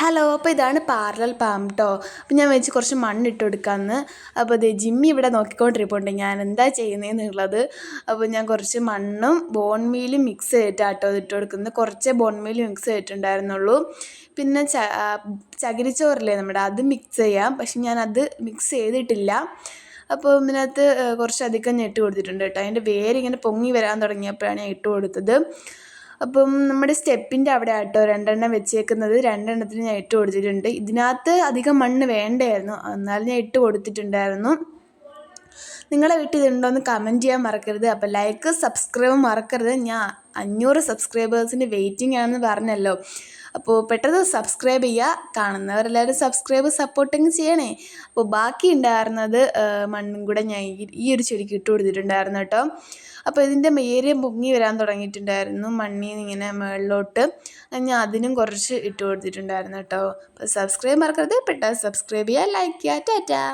Hello, അപ്പോൾ ഇതാണ് parallel palm കേട്ടോ. അപ്പോൾ ഞാൻ വെച്ച് കുറച്ച് മണ്ണിട്ട് കൊടുക്കാമെന്ന്. അപ്പോൾ ഇത് ജിമ്മി ഇവിടെ നോക്കിക്കൊണ്ടിരിപ്പുണ്ട് ഞാൻ എന്താ ചെയ്യുന്നതെന്നുള്ളത്. അപ്പോൾ ഞാൻ കുറച്ച് മണ്ണും ബോൺ മീലും മിക്സ് ചെയ്തിട്ടാട്ടോ ഇട്ട് കൊടുക്കുന്നത്. കുറച്ചേ ബോൺ മീൽ മിക്സ് ചെയ്തിട്ടുണ്ടായിരുന്നുള്ളൂ. പിന്നെ ചകിരിച്ചോറില്ലേ നമ്മുടെ, അത് മിക്സ് ചെയ്യാം. പക്ഷെ ഞാനത് മിക്സ് ചെയ്തിട്ടില്ല. അപ്പോൾ ഇതിനകത്ത് കുറച്ചധികം ഞാൻ ഇട്ട് കൊടുത്തിട്ടുണ്ട് കേട്ടോ. അതിൻ്റെ വേരിങ്ങനെ പൊങ്ങി വരാൻ തുടങ്ങിയപ്പോഴാണ് ഞാൻ ഇട്ട് കൊടുത്തത്. അപ്പം നമ്മുടെ സ്റ്റെപ്പിൻ്റെ അവിടെ ആട്ടോ 2 വെച്ചേക്കുന്നത്. 2 ഞാൻ ഇട്ട് കൊടുത്തിട്ടുണ്ട്. ഇതിനകത്ത് അധികം മണ്ണ് വേണ്ടായിരുന്നു, എന്നാലും ഞാൻ ഇട്ട് കൊടുത്തിട്ടുണ്ടായിരുന്നു. നിങ്ങളുടെ വീട്ടിൽ ഇതുണ്ടോയെന്ന് കമൻറ്റ് ചെയ്യാൻ മറക്കരുത്. അപ്പോൾ ലൈക്ക് സബ്സ്ക്രൈബ് മറക്കരുത്. ഞാൻ 500 സബ്സ്ക്രൈബേഴ്സിൻ്റെ വെയിറ്റിംഗ് ആണെന്ന് പറഞ്ഞല്ലോ. അപ്പോൾ പെട്ടെന്ന് സബ്സ്ക്രൈബ് ചെയ്യുക. കാണുന്നവരെല്ലാവരും സബ്സ്ക്രൈബ് സപ്പോർട്ടിങ് ചെയ്യണേ. അപ്പോൾ ബാക്കി ഉണ്ടായിരുന്നത് മണ്ണും കൂടെ ഞാൻ ഈ ഒരു ചെടിക്ക് ഇട്ട് കൊടുത്തിട്ടുണ്ടായിരുന്നു കേട്ടോ. അപ്പോൾ ഇതിൻ്റെ ഏരിയ പൊങ്ങി വരാൻ തുടങ്ങിയിട്ടുണ്ടായിരുന്നു മണ്ണിൽ നിന്ന് ഇങ്ങനെ മുകളിലോട്ട്. ഞാൻ അതിനും കുറച്ച് ഇട്ട് കൊടുത്തിട്ടുണ്ടായിരുന്നു കേട്ടോ. അപ്പോൾ സബ്സ്ക്രൈബ് മറക്കരുത്. പെട്ടെന്ന് സബ്സ്ക്രൈബ് ചെയ്യുക, ലൈക്ക് ചെയ്യുക. ടാറ്റാ.